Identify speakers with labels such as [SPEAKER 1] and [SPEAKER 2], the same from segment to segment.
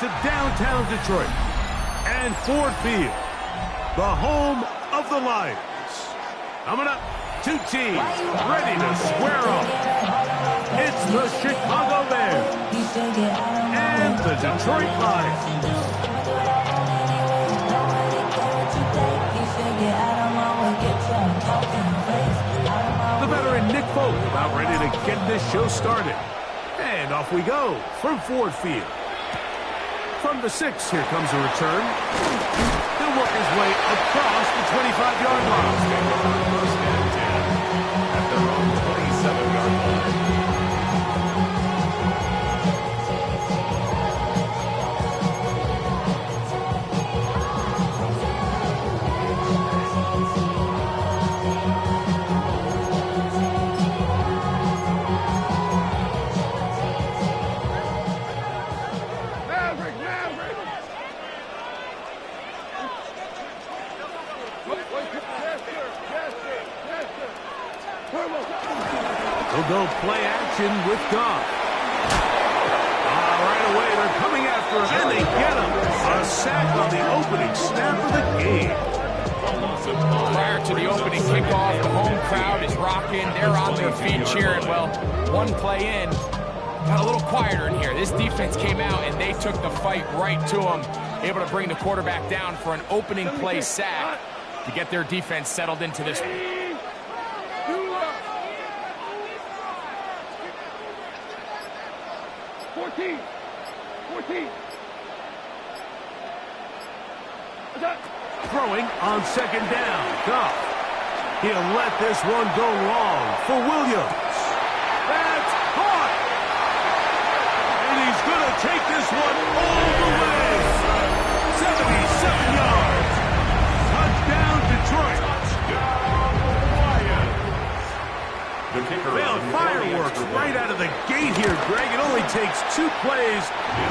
[SPEAKER 1] to downtown Detroit and Ford Field, the home of the Lions. Coming up, two teams ready to square off. It's the Chicago Bears and the Detroit Lions. The veteran Nick Folk about ready to get this show started. And off we go from Ford Field. From the 6, here comes a return. He'll work his way across the 25-yard line.
[SPEAKER 2] First and 10 at their own 27-yard line.
[SPEAKER 1] He'll go play action with Goff. Right away, they're coming after him, and they get him. A sack on the opening snap of the game.
[SPEAKER 3] Prior to the opening kickoff, the home crowd is rocking. They're on their feet cheering. Well, one play in, got a little quieter in here. This defense came out, and they took the fight right to them, able to bring the quarterback down for an opening play sack to get their defense settled into this one.
[SPEAKER 4] 14.
[SPEAKER 1] Throwing on second down. Goff. He'll let this one go long for Williams. That's caught. And he's going to take this one all the way. 77 yards. Touchdown, Detroit.
[SPEAKER 2] The kicker
[SPEAKER 1] well, fireworks right out of the gate here, Greg. It only takes 2 plays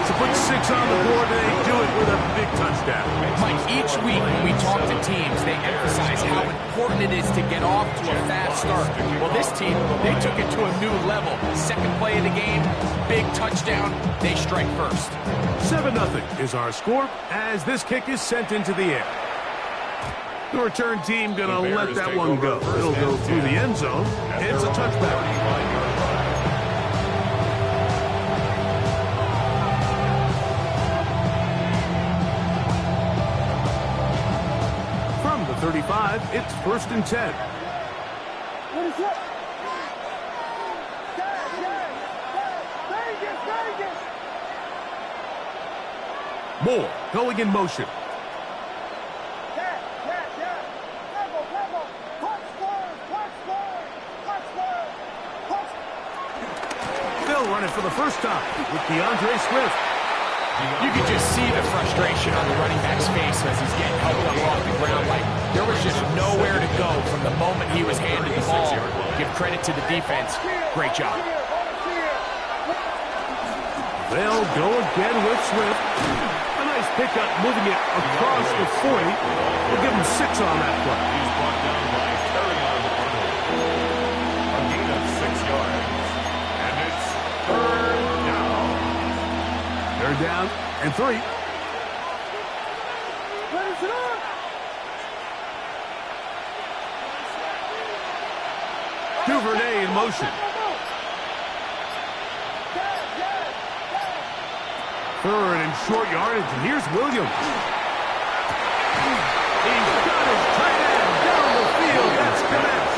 [SPEAKER 1] to put 6 on the board, and they do it with a big touchdown.
[SPEAKER 3] Mike, each week when we talk to teams, they emphasize how important it is to get off to a fast start. Well, this team, they took it to a new level. Second play of the game, big touchdown, they strike first.
[SPEAKER 1] 7-0 is our score as this kick is sent into the air. The return team going to let that one go. It'll go through the end zone. It's a touchback. From the 35, it's 1st and 10. Moore going in motion. Running for the first time with DeAndre Swift.
[SPEAKER 3] You could just see the frustration on the running back's face as he's getting helped up off the ground. Like there was just nowhere to go from the moment he was handed the ball. Give credit to the defense. Great job.
[SPEAKER 1] They'll go again with Swift. A nice pickup moving it across the 40. We'll give him 6 on that play.
[SPEAKER 2] He's brought down by Carry-on Arnold. A gain of 6 yards.
[SPEAKER 1] Third down and 3. Duvernay in motion. Third and short yardage, and here's Williams. He's got his tight end down the field. That's correct.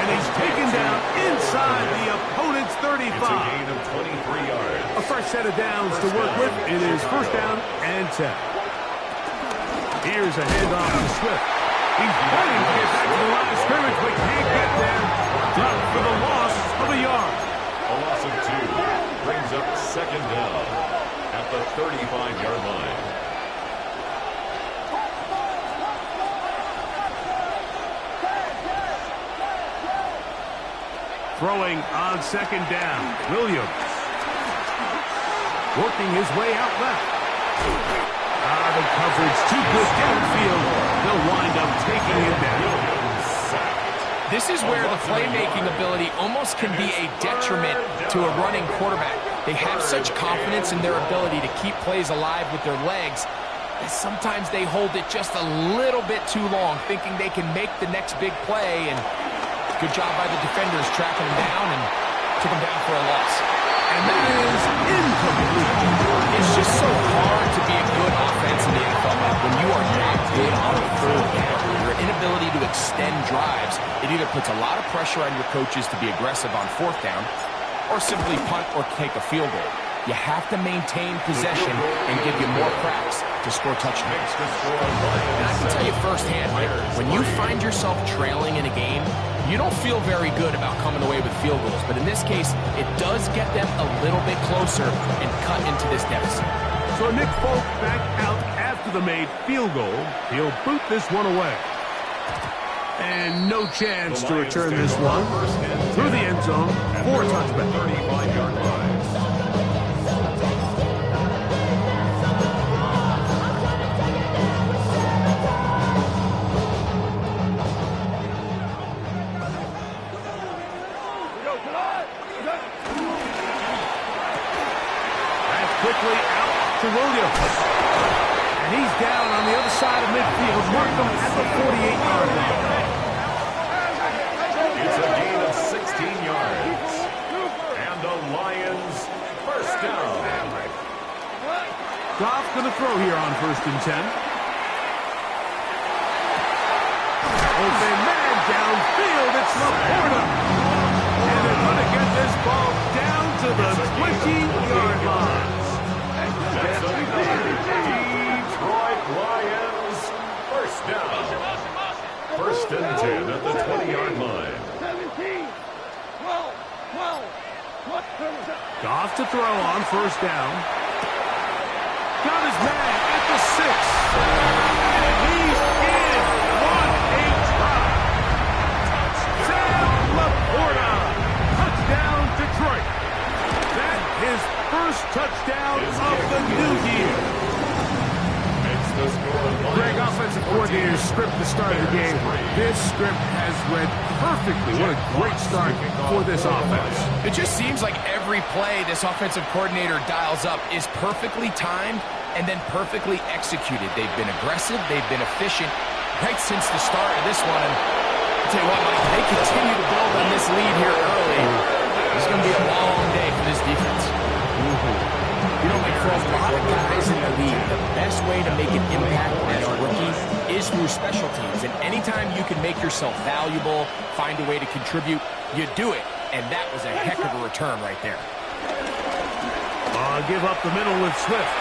[SPEAKER 1] And he's taken down inside the opponent's 35.
[SPEAKER 2] It's a gain of 23 yards.
[SPEAKER 1] A fresh set of downs to work with. It is 1st down and 10. Here's a handoff to Swift. He's fighting to get back to the line of scrimmage, but can't get there. Dropped for the loss of a yard.
[SPEAKER 2] A loss of 2 brings up 2nd down at the 35-yard line.
[SPEAKER 1] Throwing on 2nd down, Williams. Working his way out left. The coverage too good downfield. They'll wind up taking him down.
[SPEAKER 3] This is where the playmaking ability almost can be a detriment to a running quarterback. They have such confidence in their ability to keep plays alive with their legs that sometimes they hold it just a little bit too long, thinking they can make the next big play. And good job by the defenders tracking him down and took him down for a loss.
[SPEAKER 1] And that is incomplete.
[SPEAKER 3] It's just so hard to be a good offense in the NFL when you are that good on a third down. Your inability to extend drives, it either puts a lot of pressure on your coaches to be aggressive on fourth down or simply punt or take a field goal. You have to maintain possession and give you more cracks to score touchdowns. And I can tell you firsthand, when you find yourself trailing in a game, you don't feel very good about coming away with field goals. But in this case, it does get them a little bit closer and cut into this deficit.
[SPEAKER 1] So Nick Folk back out after the made field goal. He'll boot this one away. And no chance to return this one through the end zone for a touchback.
[SPEAKER 2] 35-yard line.
[SPEAKER 1] Quickly out to Williams. And he's down on the other side of midfield. Mark him at the 48-yard line.
[SPEAKER 2] It's a gain of 16 yards. And the Lions first down.
[SPEAKER 1] Goff going to throw here on 1st and 10. Open man downfield. It's Laporta. And they're going to get this ball down to the 20-yard line.
[SPEAKER 2] Detroit Lions first down. 1st and 10 at the 20-yard line.
[SPEAKER 1] Goff to throw on 1st down. Got his man at the 6. And he's in. What a drop. Sam Laporta. Touchdown, Detroit. That is first touchdown of the new year. Greg, offensive coordinator's script to start the game. This script has read perfectly. What a great start for this offense.
[SPEAKER 3] It just seems like every play this offensive coordinator dials up is perfectly timed and then perfectly executed. They've been aggressive. They've been efficient right since the start of this one. And I'll tell you what, Mike, they continue to build on this lead here early. It's going to be a long day for this defense. You know, like for a lot of guys in the league, the best way to make an impact as a rookie is through special teams. And anytime you can make yourself valuable, find a way to contribute, you do it. And that was a heck of a return right there.
[SPEAKER 1] Give up the middle with Swift.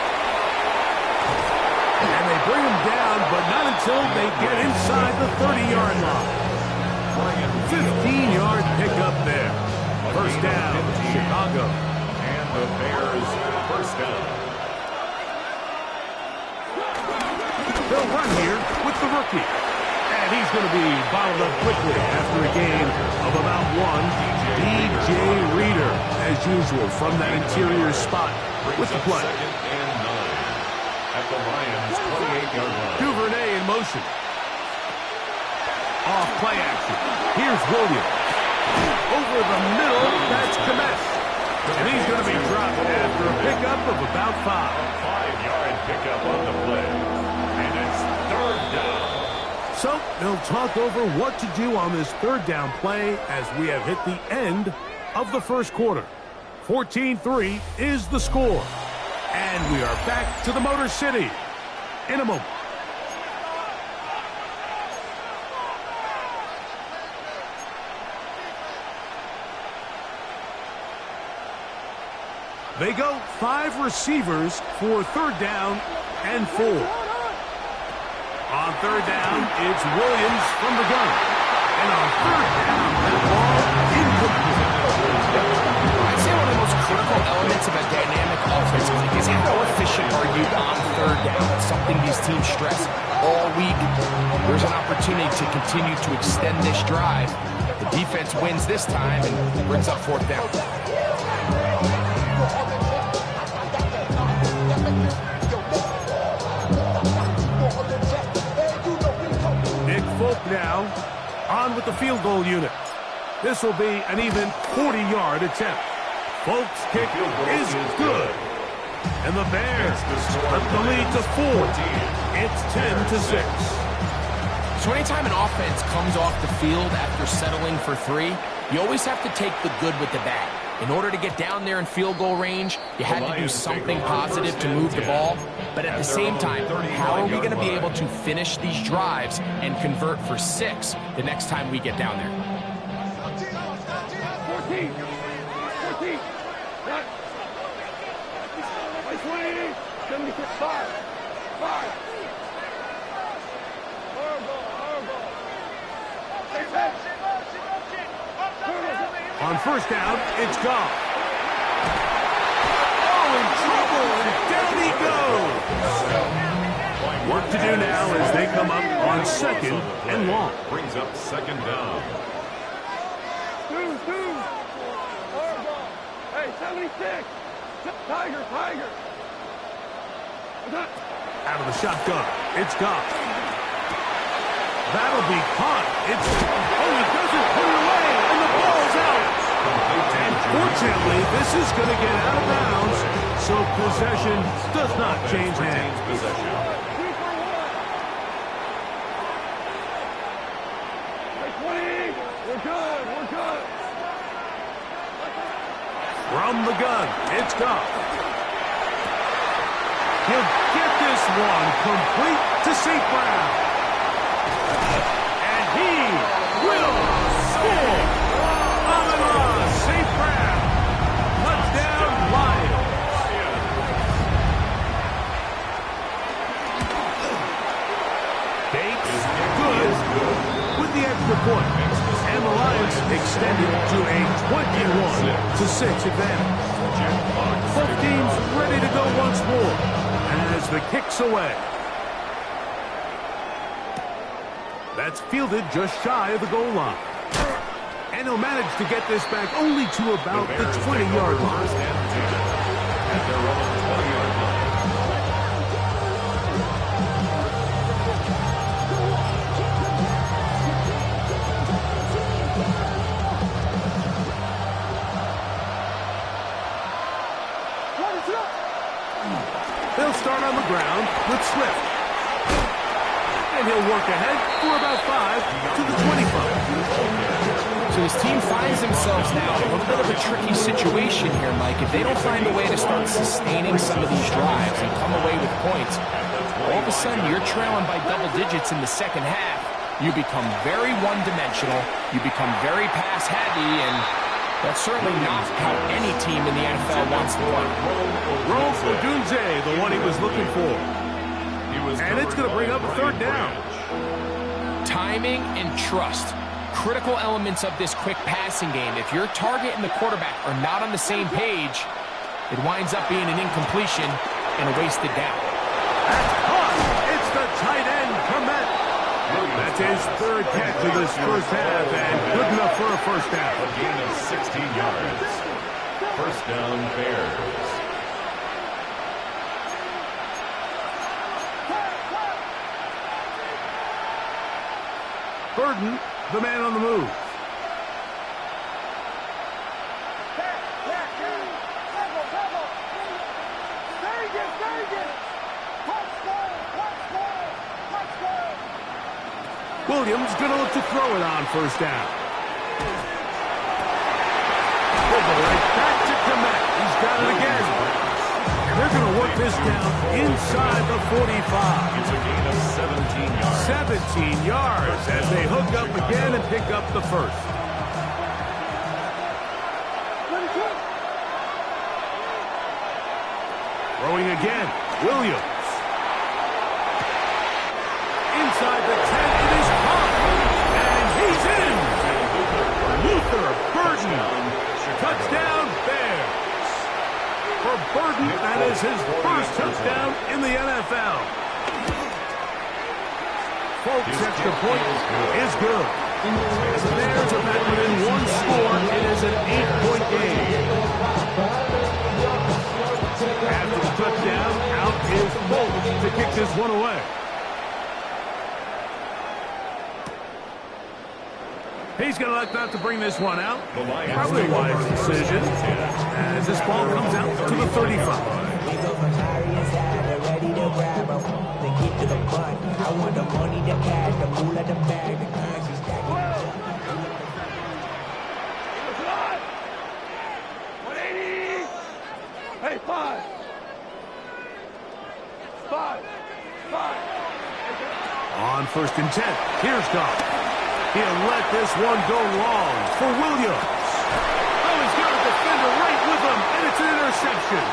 [SPEAKER 1] And they bring him down, but not until they get inside the 30-yard line. 15-yard pickup there. First down, Chicago.
[SPEAKER 2] And the Bears first down.
[SPEAKER 1] They'll run here with the rookie. And he's going to be bottled up quickly after a gain of about 1. DJ Reader, as usual, from that interior spot with the play.
[SPEAKER 2] 2nd and 9 at the Lions 28-yard line.
[SPEAKER 1] Duvernay in motion. Off play action. Here's Williams. Over the middle, that's Komet. And he's going to be dropped after a pickup of about 5.
[SPEAKER 2] 5-yard pickup on the play. And it's 3rd down.
[SPEAKER 1] So they'll talk over what to do on this 3rd down play as we have hit the end of the first quarter. 14-3 is the score. And we are back to the Motor City in a moment. They go 5 receivers for 3rd down and 4. On 3rd down, it's Williams from the gun. And on 3rd down, the ball incomplete.
[SPEAKER 3] I'd say one of the most critical elements of a dynamic offense is how efficient are you on 3rd down. It's something these teams stress all week. There's an opportunity to continue to extend this drive. The defense wins this time and brings up 4th down.
[SPEAKER 1] Nick Folk now On with the field goal unit. This will be an even 40-yard attempt. Folks' kick is good. And the Bears split the lead to 4. It's 10-6.
[SPEAKER 3] So anytime an offense comes off the field after settling for 3, you always have to take the good with the bad. In order to get down there in field goal range, you had to do something positive to move the ball. But at the same time, how are we going to be able to finish these drives and convert for 6 the next time we get down there?
[SPEAKER 4] 14. 14. 20. 76. 5. 5.
[SPEAKER 1] On first down, it's Goff. Oh, in trouble, and down he goes. Work to do now as they come up on 2nd and long.
[SPEAKER 2] Brings up 2nd down.
[SPEAKER 4] Two. Hey, 76. Tiger.
[SPEAKER 1] Out of the shotgun, it's Goff. That'll be caught. He doesn't put it away, and the ball's out. And fortunately, this is going to get out of bounds, so possession does not change hands.
[SPEAKER 2] Possession.
[SPEAKER 4] We're good.
[SPEAKER 1] From the gun, it's Goff. He'll get this one complete to St. Brown. And he will score. St. Brown. Touchdown, Lions. Bates, good with the extra point. And the Lions extended to a 21-6 advantage. Both teams ready to go once more as the kick's away. That's fielded just shy of the goal line. And he'll manage to get this back only to about the 20-yard line.
[SPEAKER 2] At their own 20-yard line.
[SPEAKER 1] They'll start on the ground with Swift. And he'll work ahead for about 5 to the 25.
[SPEAKER 3] So his team finds themselves now in a little bit of a tricky situation here, Mike. If they don't find a way to start sustaining some of these drives and come away with points, all of a sudden you're trailing by double digits in the second half. You become very one-dimensional. You become very pass-heavy, and that's certainly not how any team in the NFL wants to play.
[SPEAKER 1] Rome Odunze, the one he was looking for. And it's going to bring up a 3rd down.
[SPEAKER 3] Timing and trust. Critical elements of this quick passing game. If your target and the quarterback are not on the same page, it winds up being an incompletion and a wasted down.
[SPEAKER 1] That's caught. It's the tight end, Komet. That's his 3rd catch of this first half, and good enough for a first down.
[SPEAKER 2] A gain of 16 yards. First down, Bears.
[SPEAKER 1] Burden, the man on the move. Williams going to look to throw it on first down. They'll go right back to Komet. He's got it again. And they're going to work this down inside the 45.
[SPEAKER 2] It's a gain of 17 yards.
[SPEAKER 1] 17 yards as they hook up again and pick up the first. Throwing again, Williams. Inside the 10, it is caught. And he's in. Luther Burden. Touchdown, Bears. For Burden, that is his first touchdown in the NFL. Folks, extra point is good. As the Bears are back within 1 score, it is an 8-point game. After the touchdown, out is Bolt to kick this one away. He's going to elect not to bring this one out. Probably a wise decision as this ball comes out to the 35.
[SPEAKER 4] Hey, five.
[SPEAKER 1] On 1st and 10, here's Goff. He'll let this one go long for Williams. Oh, he's got a defender right with him, and it's an interception.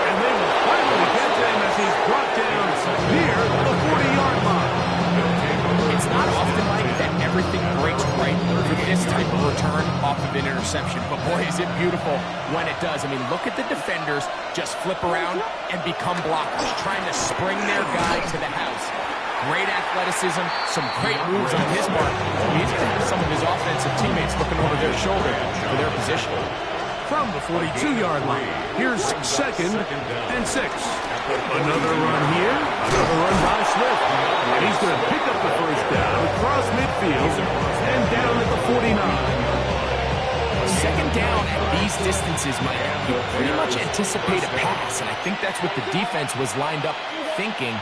[SPEAKER 1] And they will finally get him as he's brought down near the 40-yard line.
[SPEAKER 3] It's not often like that everything breaks right for this type of return off of an interception, but boy, is it beautiful when it does. I mean, look at the defenders just flip around and become blockers, trying to spring their guy to the house. Great athleticism, some great moves on his part. He's going to have some of his offensive teammates looking over their shoulder for their position.
[SPEAKER 1] From the 42-yard line, here's 2nd and 6. Another run here, another run by Swift. And he's going to pick up the first down across midfield and down at the 49.
[SPEAKER 3] Second down at these distances, Mike, you pretty much anticipate a pass, and I think that's what the defense was lined up thinking.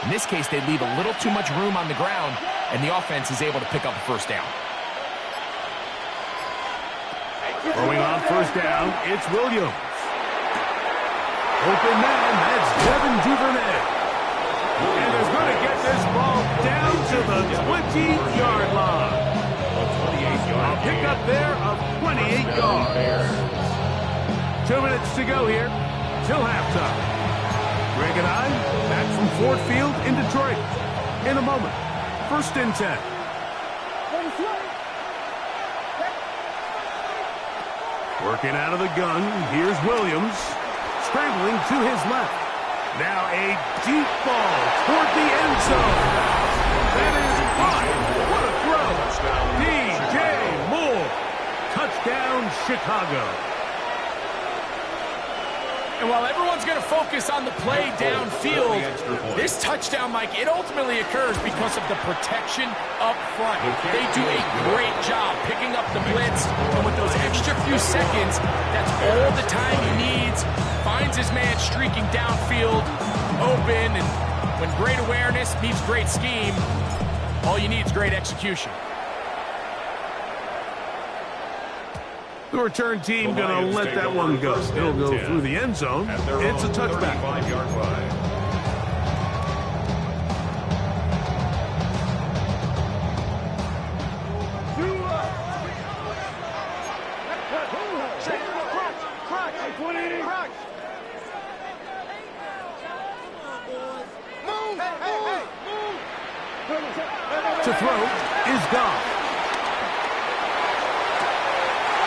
[SPEAKER 3] In this case, they leave a little too much room on the ground, and the offense is able to pick up a first down.
[SPEAKER 1] Throwing on 1st down, it's Williams. Open man, that's Devin Duvernay. And is going to get this ball down to the 20-yard line. A pickup there of 28 yards. 2 minutes to go here till halftime. Greg and I back from Ford Field in Detroit. In a moment, 1st and 10. Working out of the gun, here's Williams. Scrambling to his left. Now a deep ball toward the end zone. That is fine. What a throw. DJ Moore. Touchdown, Chicago.
[SPEAKER 3] And while everyone's going to focus on the play downfield, this touchdown, Mike, it ultimately occurs because of the protection up front. They do a great job picking up the blitz, and with those extra few seconds, that's all the time he needs. Finds his man streaking downfield, open, and when great awareness meets great scheme, all you need is great execution.
[SPEAKER 1] The return team going to let that one go. It'll go through the end zone. It's a touchback.
[SPEAKER 2] 35-yard line.
[SPEAKER 1] To throw is Goff.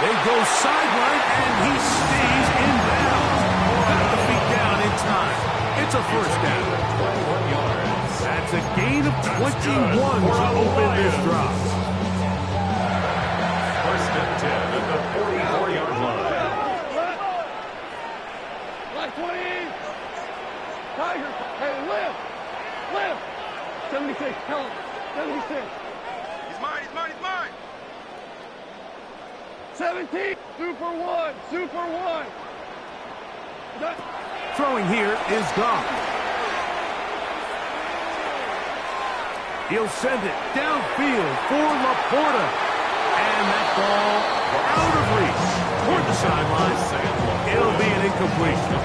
[SPEAKER 1] They go sideline, and he stays in bounds. Got the feet down in time. It's a first down.
[SPEAKER 2] 21 yards.
[SPEAKER 1] That's a gain of 21 to open this drive.
[SPEAKER 2] 1st and 10 at the 44-yard line.
[SPEAKER 4] Like 20. Tiger. Hey, lift. 76. Tell him. 76.
[SPEAKER 5] He's mine.
[SPEAKER 4] 17. Super one.
[SPEAKER 1] Throwing here is Goff. He'll send it downfield for Laporta. And that ball out of reach toward the sideline. It'll be an incompletion.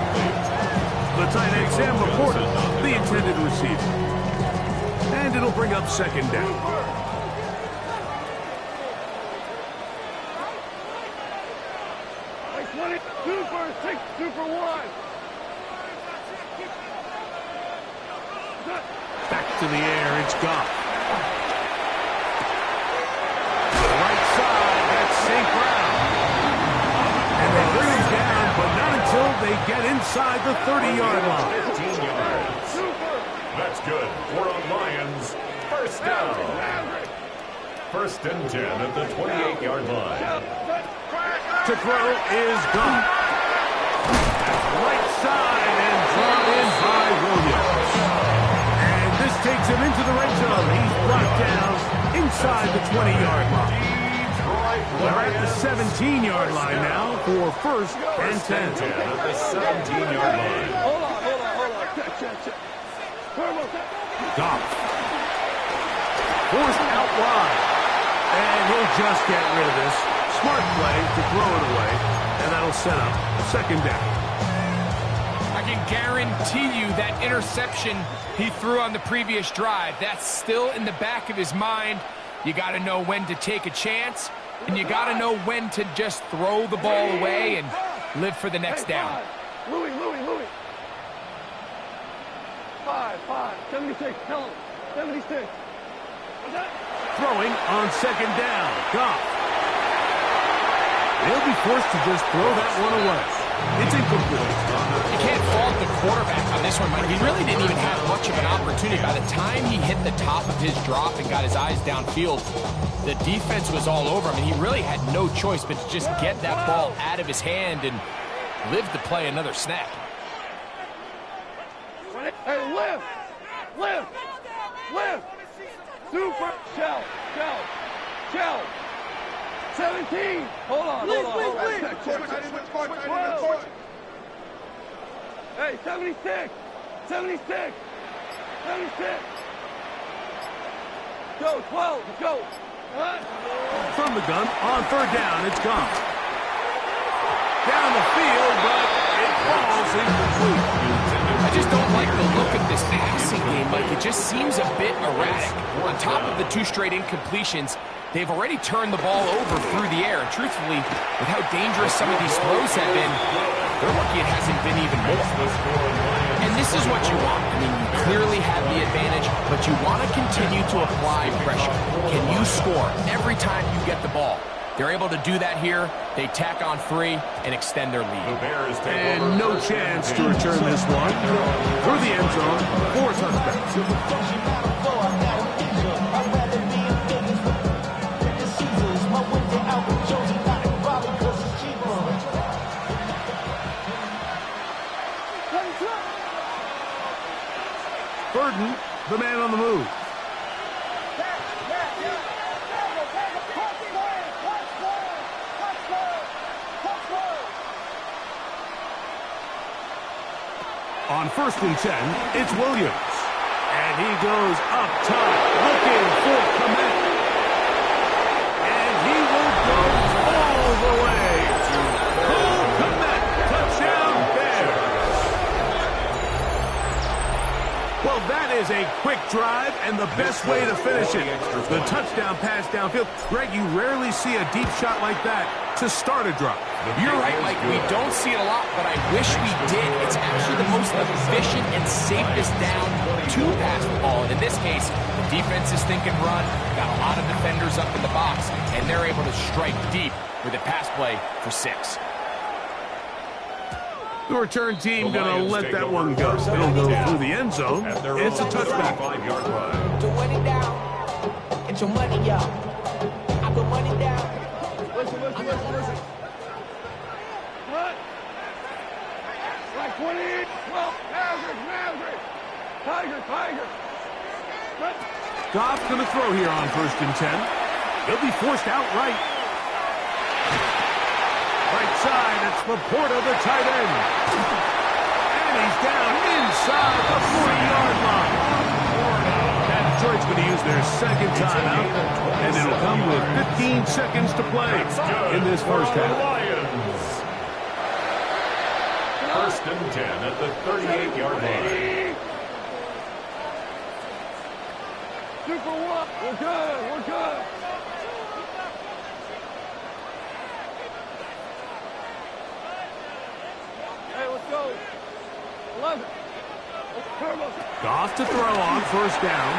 [SPEAKER 1] The tight end, Sam Laporta, the intended receiver. And it'll bring up 2nd down.
[SPEAKER 4] Super one.
[SPEAKER 1] Back to the air, it's Goff. Right side, that's St. Brown. And they bring him down, but not until they get inside the 30-yard line.
[SPEAKER 2] 15 yards. That's good. 4 on Lions. First down. 1st and 10 at the 28-yard line.
[SPEAKER 1] To throw is Goff. Right side and drawn in by Williams. And this takes him into the red zone. inside the 20-yard line. They're at the 17-yard line now for first and 10.
[SPEAKER 2] At the 17-yard line.
[SPEAKER 4] Hold on. Check.
[SPEAKER 1] Goff. Forced out wide. And he'll just get rid of this. Smart play to throw it away. And that'll set up a second down.
[SPEAKER 3] I can guarantee you that interception he threw on the previous drive, that's still in the back of his mind. You got to know when to take a chance, and you got to know when to just throw the ball away and live for the next down.
[SPEAKER 4] Louis. 5. 76. Tell him. 76. What's that?
[SPEAKER 1] Throwing on second down. Goff. They'll be forced to just throw that one away. It's incomplete.
[SPEAKER 3] You can't fault the quarterback on this one, Mike. He really didn't even have much of an opportunity. By the time he hit the top of his drop and got his eyes downfield, the defense was all over him, and he really had no choice but to just get that ball out of his hand and live to play another snap.
[SPEAKER 4] Hey, lift. Super. Shell. 17. Hold on. Hey, 76. Go, 12. Let's go.
[SPEAKER 1] From the gun, on third down, it's gone. Down the field, but it falls incomplete.
[SPEAKER 3] I just don't like the look of this passing game, Mike. It just seems a bit erratic. On top of the 2 straight incompletions, they've already turned the ball over through the air. And truthfully, with how dangerous some of these throws have been, they're lucky it hasn't been even more. And this is what you want. I mean, you clearly have the advantage, but you want to continue to apply pressure. Can you score every time you get the ball? They're able to do that here. They tack on 3 and extend their lead.
[SPEAKER 1] And no chance to return this one. Through the end zone, 4 touchdowns. Burden, the man on the move. On first and 10, it's Williams. And he goes up top, looking for Ncaa. And he will go all the way to Ncaa. Touchdown, Bears. Well, that is a quick drive and the best way to finish it. The touchdown pass downfield. Greg, you rarely see a deep shot like that to start a drive.
[SPEAKER 3] You're right, Mike. We don't see it a lot, but I wish we did. It's actually the most efficient and safest down to pass the ball. And in this case, the defense is thinking run, got a lot of defenders up in the box, and they're able to strike deep with a pass play for 6.
[SPEAKER 1] The return team going to let that one go. It'll go through the end zone. It's a touchback.
[SPEAKER 2] 35-yard line.
[SPEAKER 5] To run it down. Get your money up. I put money down.
[SPEAKER 4] Listen. What? Like 28. Well, Maverick. Tiger. What?
[SPEAKER 1] Goff going to throw here on first and 10. He'll be forced out right. Right side, it's Laporta, the tight end. And he's down inside the 40-yard line. And Detroit's going to use their second timeout, and it'll come with 15 seconds to play in this first half.
[SPEAKER 2] First and 10 at the 38-yard line.
[SPEAKER 4] Super 1. We're good. Hey, let's go. 11.
[SPEAKER 1] Goff to throw on first down.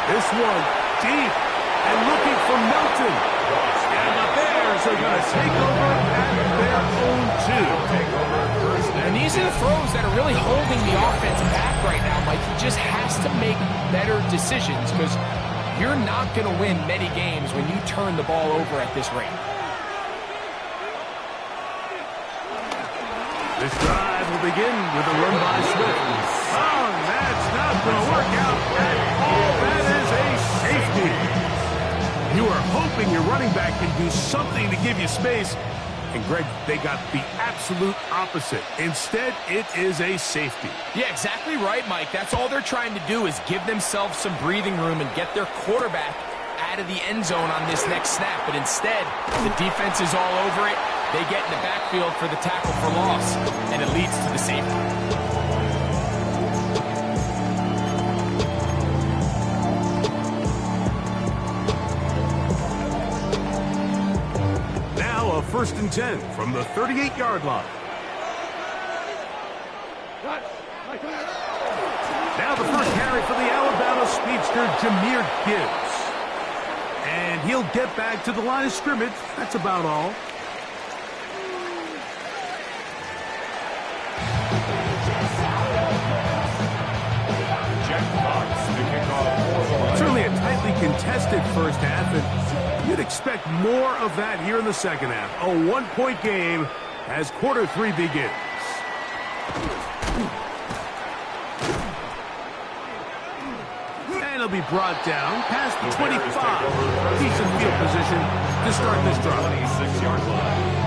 [SPEAKER 1] This one deep and looking for Melton. And the Bears are going to take over at their own 2.
[SPEAKER 3] And these are the throws that are really holding the offense back right now, Mike. He just has to make better decisions because you're not going to win many games when you turn the ball over at this rate.
[SPEAKER 1] This drive will begin with a run by Swift. Oh, that's not going to work out at all. That is a safety. You are hoping your running back can do something to give you space. And, Greg, they got the absolute opposite. Instead, it is a safety.
[SPEAKER 3] Yeah, exactly right, Mike. That's all they're trying to do is give themselves some breathing room and get their quarterback out of the end zone on this next snap. But instead, the defense is all over it. They get in the backfield for the tackle for loss, and it leads to the safety.
[SPEAKER 1] Now a 1st and 10 from the 38-yard line. Now the first carry for the Alabama speedster, Jahmyr Gibbs. And he'll get back to the line of scrimmage. That's about all. Certainly a tightly contested first half, and you'd expect more of that here in the second half. A one-point game as quarter 3 begins. And he'll be brought down past the 25. Decent field position to start this drive.
[SPEAKER 2] 26-yard line.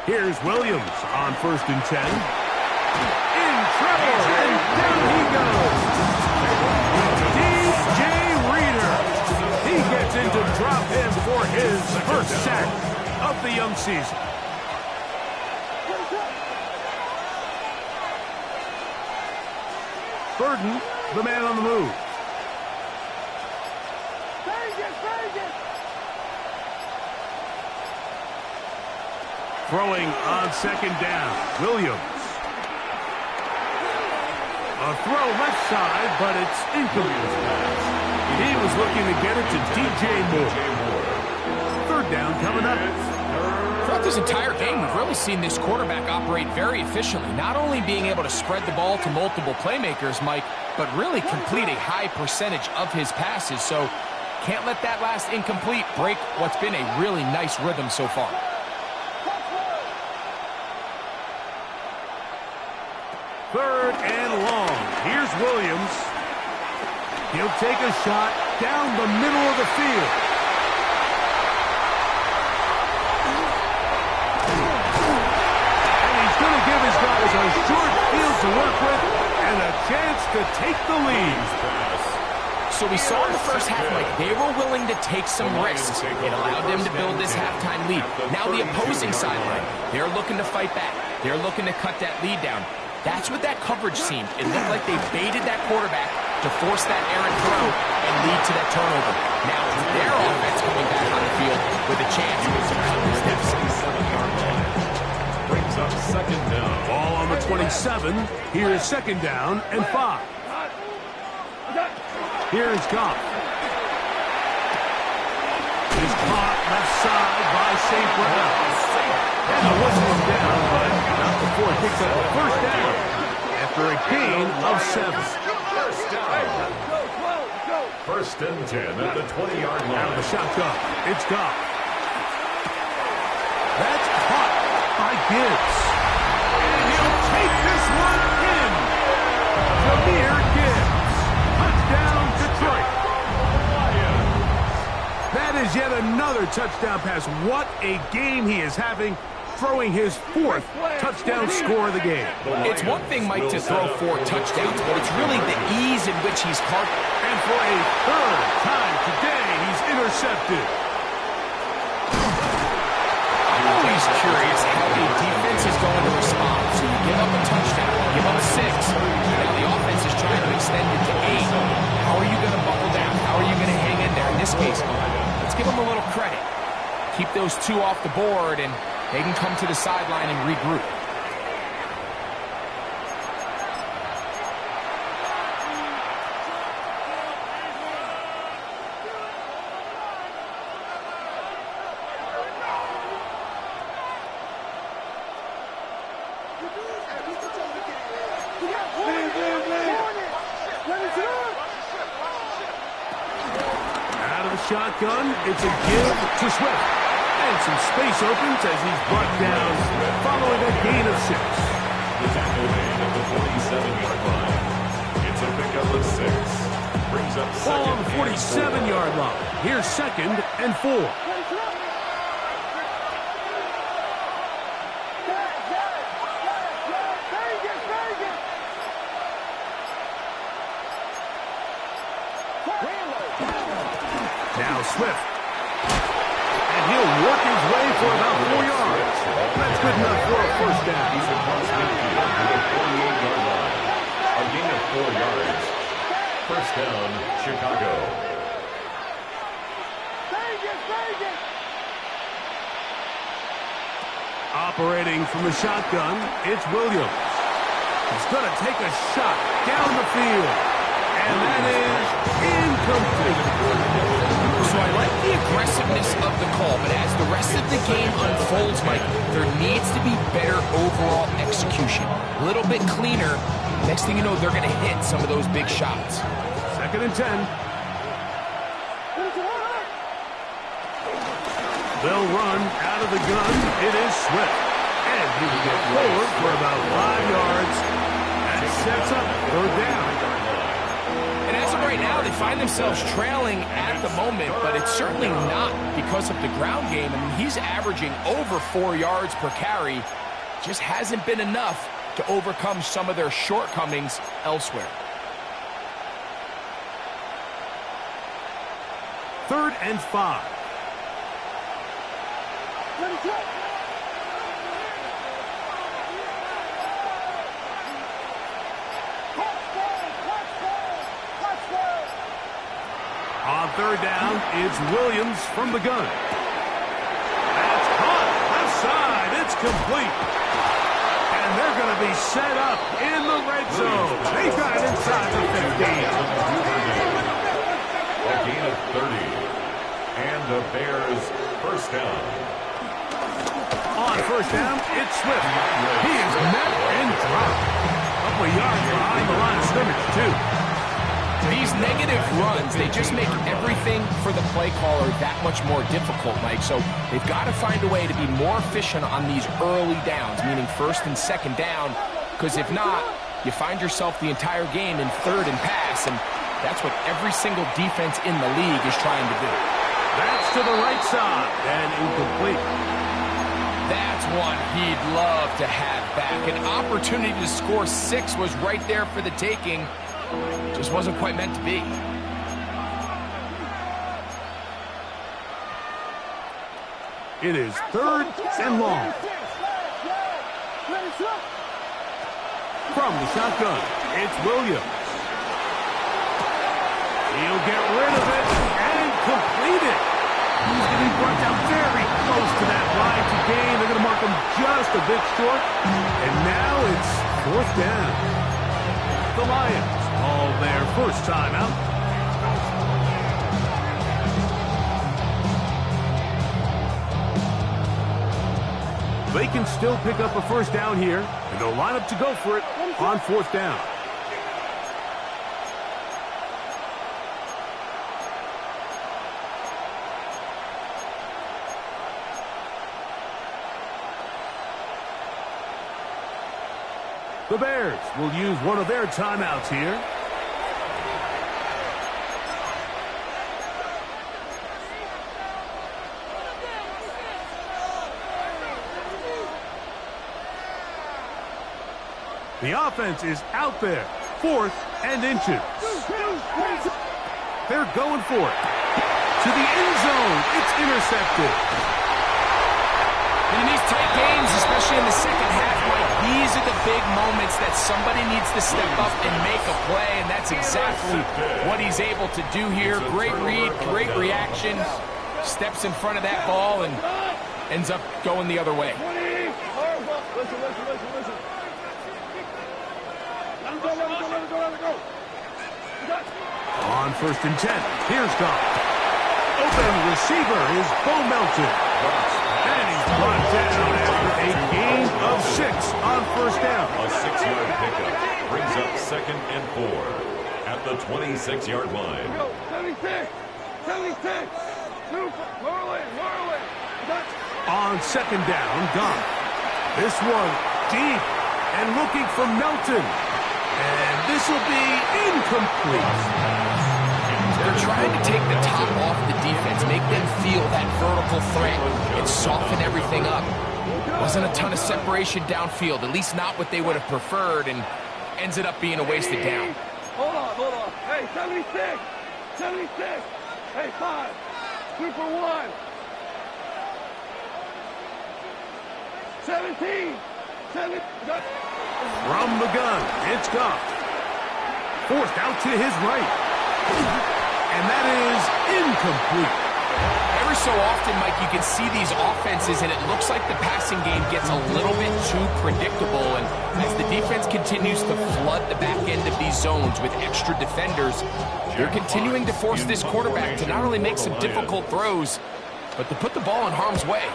[SPEAKER 1] Here's Williams on 1st and 10. In trouble, and down he goes. DJ Reader. He gets in to drop him for his first sack of the young season. Burden, the man on the move. Throwing on 2nd down, Williams. A throw left side, but it's incomplete. He was looking to get it to DJ Moore. 3rd down coming up.
[SPEAKER 3] Throughout this entire game, we've really seen this quarterback operate very efficiently, not only being able to spread the ball to multiple playmakers, Mike, but really complete a high percentage of his passes. So can't let that last incomplete break what's been a really nice rhythm so far.
[SPEAKER 1] Third and long. Here's Williams. He'll take a shot down the middle of the field. And he's going to give his guys a short field to work with and a chance to take the lead.
[SPEAKER 3] So we saw in the first half, Mike, they were willing to take some risks. It allowed them to build this halftime lead. Now the opposing sideline, they're looking to fight back. They're looking to cut that lead down. That's what that coverage seemed. It looked like they baited that quarterback to force that errant throw and lead to that turnover. Now it's their offense coming back on the field with a chance to cut this deficit.
[SPEAKER 2] Brings up 2nd down.
[SPEAKER 1] Ball on the 27. Here's 2nd down and 5. Here's Goff. He's caught left side by St. Brown. And the whistle is down, but not before it picks up a 1st down after a gain of 7.
[SPEAKER 2] 1st down. 1st and 10 at the 20-yard line.
[SPEAKER 1] Out of the shotgun, it's Goff. That's caught by Gibbs. And he'll take this one in. Jahmyr Gibbs. Touchdown, Detroit. That is yet another touchdown pass. What a game he is having, throwing his 4th touchdown score of the game.
[SPEAKER 3] It's one thing, Mike, to throw 4 touchdowns, but it's really the ease in which he's caught.
[SPEAKER 1] And for a 3rd time today, he's intercepted.
[SPEAKER 3] I'm always curious how the defense is going to respond. So you give up a touchdown, you give up 6. Now the offense is trying to extend it to 8. How are you going to buckle down? How are you going to hang in there? In this case, let's give them a little credit. Keep those 2 off the board, and they can come to the sideline and regroup.
[SPEAKER 1] shotgun. It's a give to Swift. And some space opens as he's brought down following a gain of 6.
[SPEAKER 2] The tackle made at the 47-yard line. It's a pickup of 6. Brings up
[SPEAKER 1] Ball on
[SPEAKER 2] second
[SPEAKER 1] the 47-yard line. Here's 2nd and 4. Now Swift. And he'll work his way for about 4 yards. That's good enough for a first down.
[SPEAKER 2] He's across midfield to the 48-yard line. A gain of 4 yards. First down, Chicago.
[SPEAKER 1] Operating from the shotgun, it's Williams. He's going to take a shot down the field. And that is incomplete.
[SPEAKER 3] So I like the aggressiveness of the call, but as the rest of the game unfolds, Mike, there needs to be better overall execution. A little bit cleaner. Next thing you know, they're going to hit some of those big shots.
[SPEAKER 1] 2nd and 10. They'll run out of the gun. It is Swift. And he will get forward for about 5 yards. That sets up 3rd down.
[SPEAKER 3] And as of right now, they find themselves trailing at the moment, but it's certainly not because of the ground game. I mean, he's averaging over 4 yards per carry. Just hasn't been enough to overcome some of their shortcomings elsewhere.
[SPEAKER 1] 3rd and 5. On 3rd down, it's Williams from the gun. That's caught. Left side. It's complete. And they're going to be set up in the red zone. They got it inside the 15.
[SPEAKER 2] A gain of 30. And the Bears first down.
[SPEAKER 1] On 1st down, it's Swift. He is met and dropped. A couple of yards behind the line of scrimmage, too.
[SPEAKER 3] These negative runs, they just make everything for the play caller that much more difficult, Mike. So they've got to find a way to be more efficient on these early downs, meaning 1st and 2nd down, because if not, you find yourself the entire game in 3rd and pass, and that's what every single defense in the league is trying to do.
[SPEAKER 1] That's to the right side and incomplete.
[SPEAKER 3] That's one he'd love to have back. An opportunity to score 6 was right there for the taking. Just wasn't quite meant to be.
[SPEAKER 1] It is 3rd and long. From the shotgun, it's Williams. He'll get rid of it and complete it. He's going to be brought down very close to that line to gain. They're going to mark him just a bit short. And now it's 4th down. The Lions call their first timeout. They can still pick up a first down here, and they'll line up to go for it on 4th down. The Bears will use one of their timeouts here. The offense is out there. 4th and inches. They're going for it. To the end zone. It's intercepted.
[SPEAKER 3] And in these tight games, especially in the second half, Mike, these are the big moments that somebody needs to step up and make a play, and that's exactly what he's able to do here. Great read, great reaction, steps in front of that ball and ends up going the other way.
[SPEAKER 4] Listen. Let him go.
[SPEAKER 1] On 1st and 10, here's Goff. Open receiver is Bo Melton. And he's brought down after a gain of 6 on 1st down.
[SPEAKER 2] A 6-yard pickup brings up 2nd and 4 at the 26-yard line.
[SPEAKER 4] Go, 76. 76. Super. Whirling.
[SPEAKER 1] On second down, Goff. This one deep and looking for Melton. And this will be incomplete.
[SPEAKER 3] They're trying to take the top off the defense, make them feel that vertical threat, and soften everything up. Wasn't a ton of separation downfield, at least not what they would have preferred, and ends it up being a wasted down.
[SPEAKER 4] Hold on. Hey, 76. 76. Hey, 5. Super 1. 17. 7.
[SPEAKER 1] From the gun, it's Goff. Forced out to his right. And that is incomplete.
[SPEAKER 3] Every so often, Mike, you can see these offenses, and it looks like the passing game gets a little bit too predictable. And as the defense continues to flood the back end of these zones with extra defenders, they're continuing to force this quarterback to not only make some difficult throws, but to put the ball in harm's way.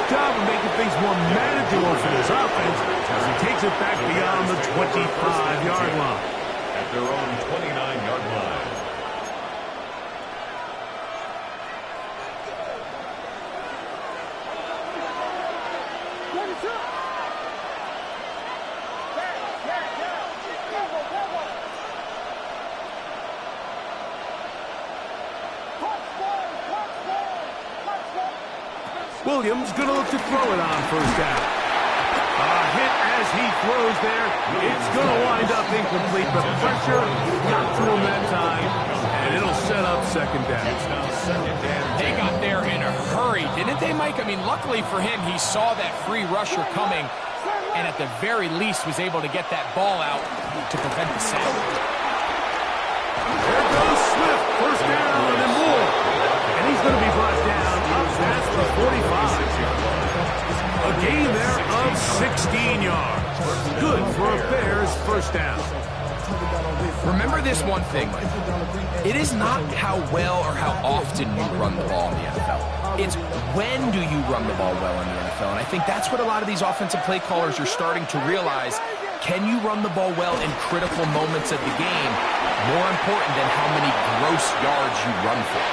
[SPEAKER 1] Job of making things more manageable for this offense as he takes it back beyond the 25-yard line.
[SPEAKER 2] At their own 29-yard line.
[SPEAKER 1] Williams going to look to throw it on first down. A hit as he throws there. It's going to wind up incomplete, but pressure got to him that time, and it'll set up second down.
[SPEAKER 2] It's now second down.
[SPEAKER 3] They got there in a hurry, didn't they, Mike? I mean, luckily for him, he saw that free rusher coming, and at the very least was able to get that ball out to prevent the sack.
[SPEAKER 1] There goes Swift, first down and more. And he's going to be brought down up past the 45. A gain there of 16 yards. Good for a Bears first down.
[SPEAKER 3] Remember this one thing, Mike. It is not how well or how often you run the ball in the NFL. It's when do you run the ball well in the NFL. And I think that's what a lot of these offensive play callers are starting to realize. Can you run the ball well in critical moments of the game? More important than how many gross yards you run for.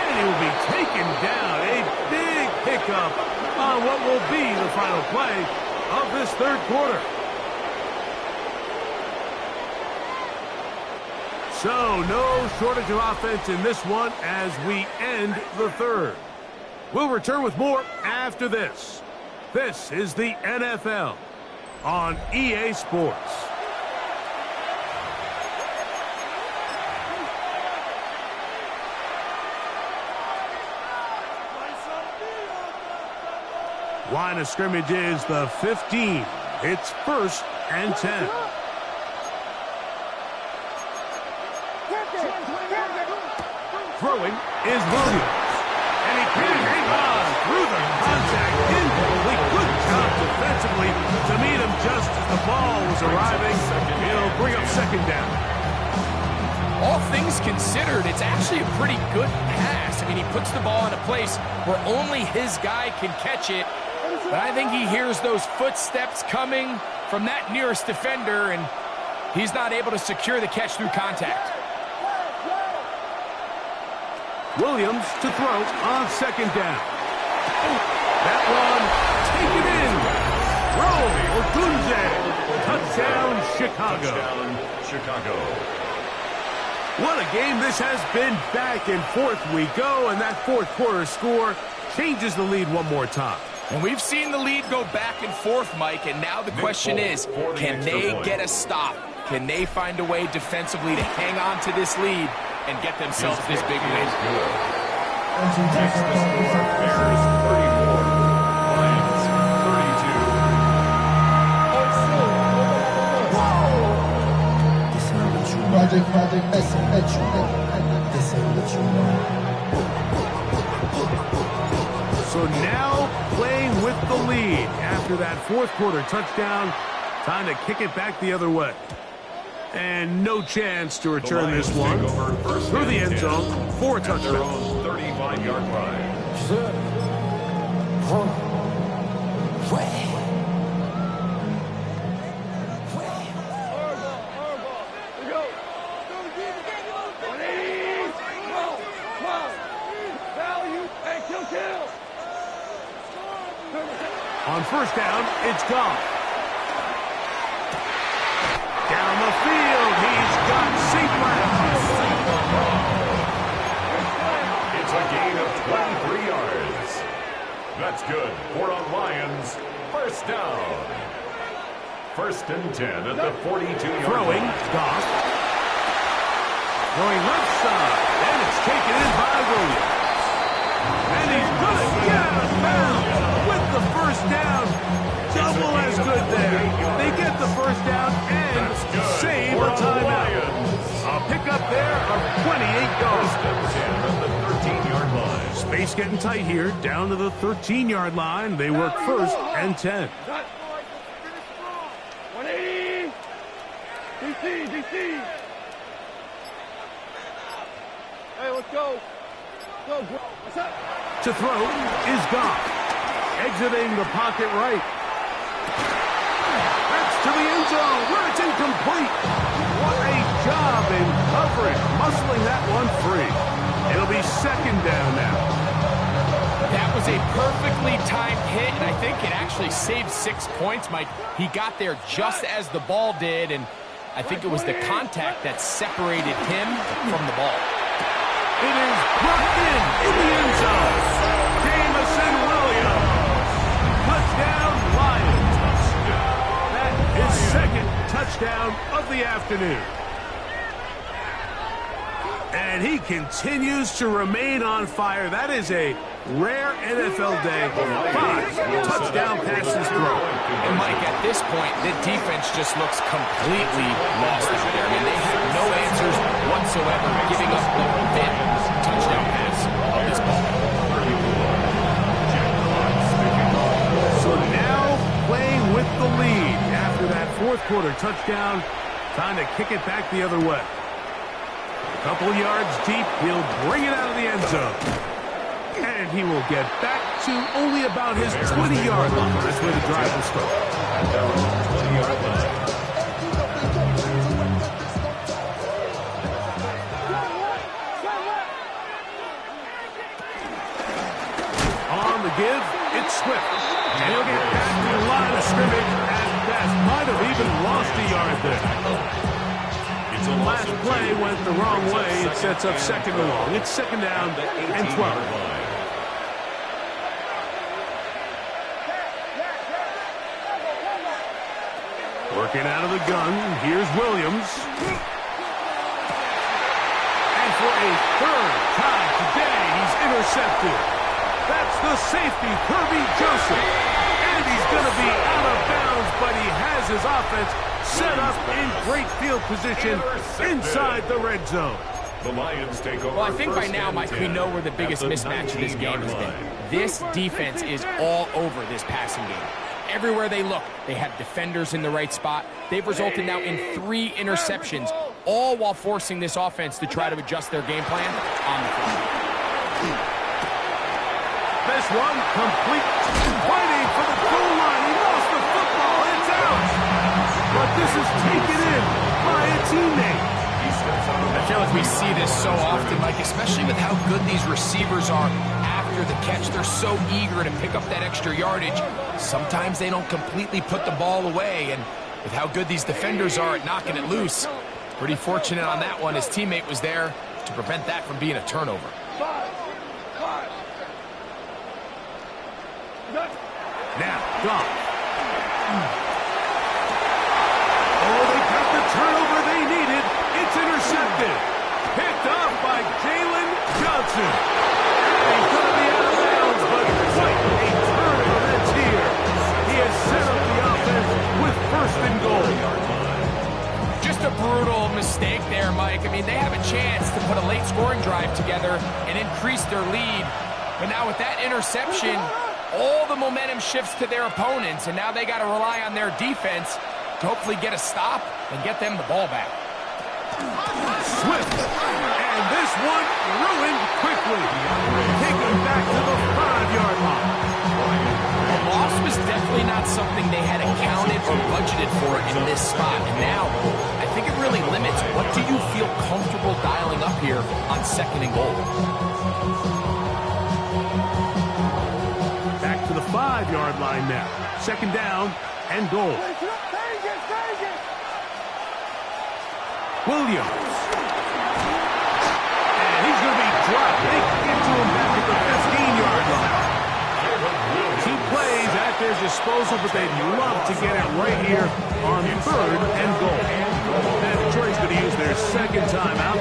[SPEAKER 1] And he will be taken down. A big pickup on what will be the final play of this third quarter. So, no shortage of offense in this one as we end the third. We'll return with more after this. This is the NFL on EA Sports. Line of scrimmage is the 15. It's 1st and 10. Throwing is Williams. And he can't hang on through the contact. Incomplete. Good job defensively to meet him just as the ball was arriving. It'll bring up second down.
[SPEAKER 3] All things considered, it's actually a pretty good pass. I mean, he puts the ball in a place where only his guy can catch it. But I think he hears those footsteps coming from that nearest defender, and he's not able to secure the catch through contact.
[SPEAKER 1] Williams to throw on second down. That one taken in. Throw, Ncaa. Touchdown, Chicago.
[SPEAKER 2] Touchdown, Chicago.
[SPEAKER 1] What a game this has been. Back and forth we go, and that fourth quarter score changes the lead one more time.
[SPEAKER 3] And we've seen the lead go back and forth, Mike, and now the question is, can they get a stop? Can they find a way defensively to hang on to this lead and get themselves this big win?
[SPEAKER 2] Next, the score, Bears 34, Lions 32.
[SPEAKER 6] Project, this ain't what you know.
[SPEAKER 1] So now playing with the lead after that fourth quarter touchdown. Time to kick it back the other way. And no chance to return this one through the end zone for a touchdown.
[SPEAKER 2] Their own 35-yard line.
[SPEAKER 1] On first down, it's Goff. Down the field, he's got St.
[SPEAKER 2] It's a gain of 23 yards. That's good for a Lions first down. First and 10 at the 42-yard
[SPEAKER 1] Throwing,
[SPEAKER 2] line.
[SPEAKER 1] Goff. Going left side, and it's taken in by Williams. And he's going to get out of bounds with the first down. Double as good there. They get the first down and save a timeout. A pickup there of 28 yards.
[SPEAKER 2] At the 13-yard line.
[SPEAKER 1] Space getting tight here, down to the 13-yard line. They work first and 10.
[SPEAKER 4] 180. DC. Hey, let's go. Go, bro. What's up?
[SPEAKER 1] To throw is Goff. Exiting the pocket right. That's to the end zone where it's incomplete. What a job in coverage, muscling that one free. It'll be second down now.
[SPEAKER 3] That was a perfectly timed hit, and I think it actually saved 6 points, Mike. He got there just as the ball did, and I think it was the contact that separated him from the ball.
[SPEAKER 1] It is brought in the end zone. Jamison Williams. Touchdown, Lions. That is second touchdown of the afternoon. And he continues to remain on fire. That is a rare NFL day. 5 touchdown passes thrown.
[SPEAKER 3] And Mike, at this point, the defense just looks completely lost out there. I mean, they have no answers whatsoever, giving up the 5th touchdown pass of this ball.
[SPEAKER 1] So now playing with the lead after that fourth quarter touchdown. Time to kick it back the other way. A couple yards deep, he'll bring it out of the end zone. And he will get back to only about his 20-yard line. That's where the drive will start. On the give, it's Swift. And he'll get back to the line of scrimmage at best. Might have even lost a yard there. The last play went the wrong way. It sets up second and long. It's second down and 12. Working out of the gun. Here's Williams. And for a third time today, he's intercepted. That's the safety, Kirby Joseph. And he's going to be out of bounds, but he has his offense set up in great field position inside the red zone.
[SPEAKER 2] The Lions take over.
[SPEAKER 3] Well, I think by now, Mike, we know where the biggest mismatch of this game has been. This defense is all over this passing game. Everywhere they look, they have defenders in the right spot. They've resulted now in 3 interceptions, all while forcing this offense to try to adjust their game plan on the fly.
[SPEAKER 1] This one complete. Fighting for the goal line. He lost the football. It's out. But this is taken in by a teammate.
[SPEAKER 3] I feel like we see this so often, Mike, especially with how good these receivers are after the catch. They're so eager to pick up that extra yardage. Sometimes they don't completely put the ball away, and with how good these defenders are at knocking it loose, pretty fortunate on that one. His teammate was there to prevent that from being a turnover.
[SPEAKER 1] Now, Goff. Oh, they got the turnover they needed. It's intercepted. Picked up by Jalen Johnson. He's going to be out of bounds, but quite a turn of events here. He has set up the offense with first and goal.
[SPEAKER 3] Just a brutal mistake there, Mike. I mean, they have a chance to put a late scoring drive together and increase their lead. But now with that interception, all the momentum shifts to their opponents, and now they got to rely on their defense to hopefully get a stop and get them the ball back.
[SPEAKER 1] Swift. And this one ruined quickly. Taken back to the 5-yard line.
[SPEAKER 3] A loss was definitely not something they had accounted or budgeted for in this spot. And now, I think it really limits what do you feel comfortable dialing up here on second and goal.
[SPEAKER 1] Back to the 5-yard line. sideline now. Second down and goal. Williams. And he's going to be dropped. They can get to him back at the 15-yard line. 2 plays at their disposal, but they'd love to get it right here on third and goal. And Detroit's going to use their second timeout.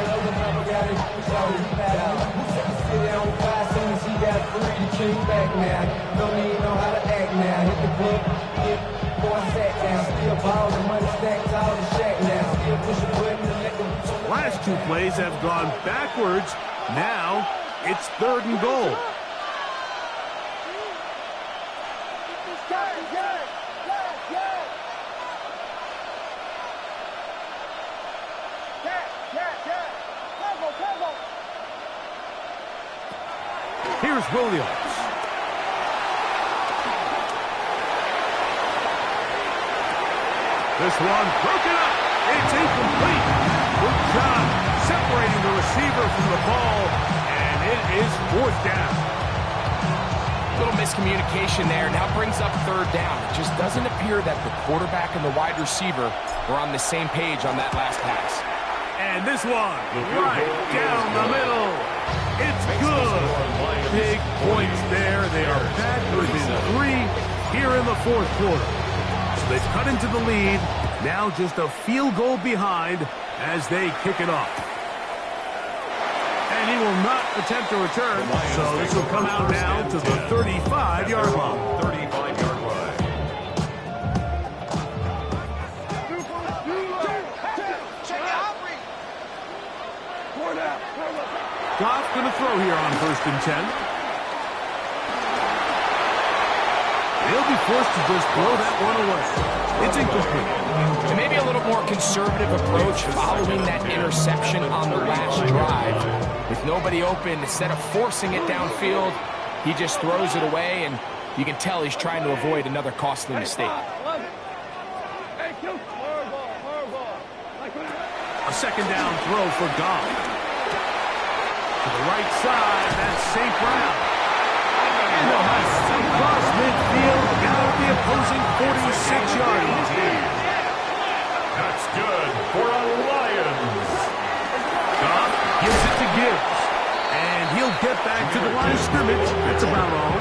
[SPEAKER 1] Last 2 plays have gone backwards. Now it's third and goal. Here's Williams. This one broken up. It's incomplete. Good job separating the receiver from the ball, and it is 4th down.
[SPEAKER 3] Little miscommunication there. Now brings up third down. It just doesn't appear that the quarterback and the wide receiver were on the same page on that last pass.
[SPEAKER 1] And this one right down the middle. It's good. Big points there. They are back within 3 here in the 4th quarter. So they've cut into the lead. Now just a field goal behind as they kick it off. And he will not attempt to return. So this will come out now to the 35-yard line.
[SPEAKER 2] 35-yard line.
[SPEAKER 1] Goff going to throw here on 1st and 10. They'll be forced to just throw that one away. It's incomplete.
[SPEAKER 3] And maybe a little more conservative approach following that interception on the last drive. With nobody open, instead of forcing it downfield, he just throws it away, and you can tell he's trying to avoid another costly mistake.
[SPEAKER 1] A second down throw for Goff. To the right side, that's St. Brown. And a pass across midfield, down the opposing 46-yard line.
[SPEAKER 2] That's good for a Lions.
[SPEAKER 1] Goff gives it to Gibbs. And he'll get back to the line of scrimmage. That's about all.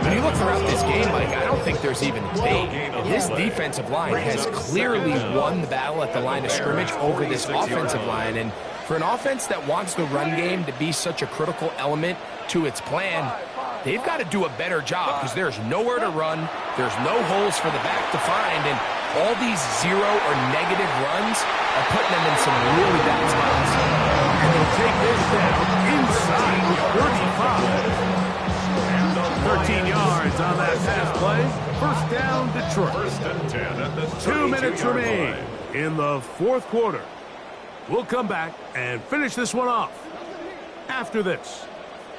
[SPEAKER 3] When you look throughout this game, Mike, I don't think there's even debate. This defensive line has clearly won the battle at the line of scrimmage over this offensive line. And for an offense that wants the run game to be such a critical element to its plan, they've got to do a better job because there's nowhere to run. There's no holes for the back to find. And all these zero or negative runs are putting them in some really bad spots.
[SPEAKER 1] And they'll take this down inside the 35. 13 yards on that pass play. First down, Detroit.
[SPEAKER 2] 1st and 10 at the
[SPEAKER 1] 2 minutes remain
[SPEAKER 2] line.
[SPEAKER 1] in the 4th quarter. We'll come back and finish this one off. After this,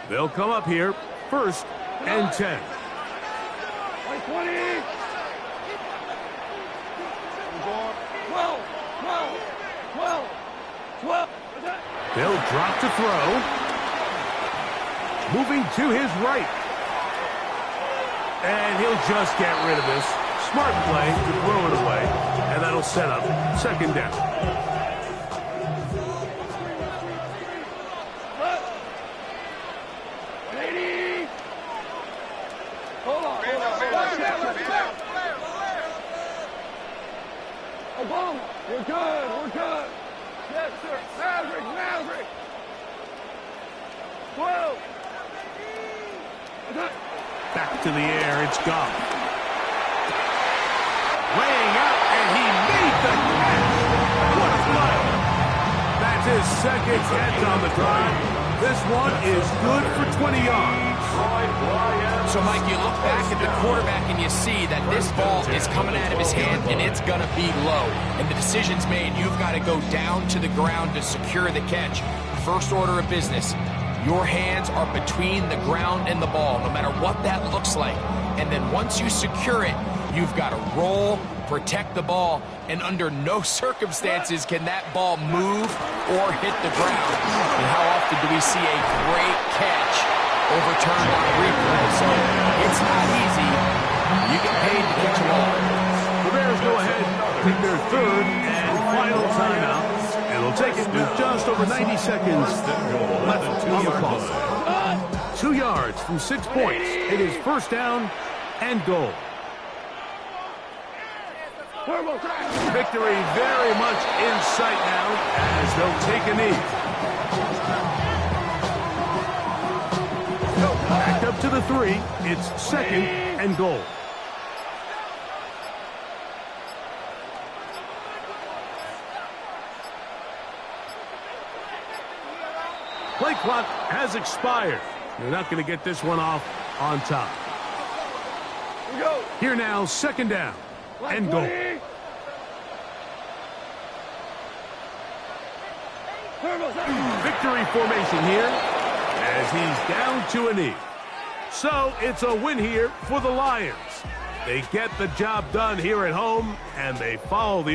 [SPEAKER 1] they'll come up here 1st and 10.
[SPEAKER 4] 20. 12.
[SPEAKER 1] They'll drop to throw. Moving to his right. And he'll just get rid of this. Smart play to throw it away. And that'll set up second down.
[SPEAKER 4] Hold on. Obama, we're good. Yes, sir. Maverick. 12.
[SPEAKER 1] Back to the air, it's Goff. Laying out, and he made the catch. What a play. That's his second catch on the drive. This one is good for 20 yards.
[SPEAKER 3] So, Mike, you look back at the quarterback and you see that this ball is coming out of his hand and it's going to be low. And the decision's made. You've got to go down to the ground to secure the catch. First order of business. Your hands are between the ground and the ball, no matter what that looks like. And then once you secure it, you've got to roll, protect the ball, and under no circumstances can that ball move or hit the ground. And how often do we see a great catch overturned on a replay? So it's not easy, You get paid to catch them all.
[SPEAKER 1] The Bears go ahead, take their third and final timeout. And it'll take it with just over 90 seconds left on the clock. 2 yards from 6 points. It is first down and goal. Victory very much in sight now as they'll take a knee. Back up to the 3. It's second and goal. Play clock has expired. They're not going to get this one off on top. Here now, second down and goal. Victory formation here as he's down to a knee. So it's a win here for the Lions. They get the job done here at home, and they follow the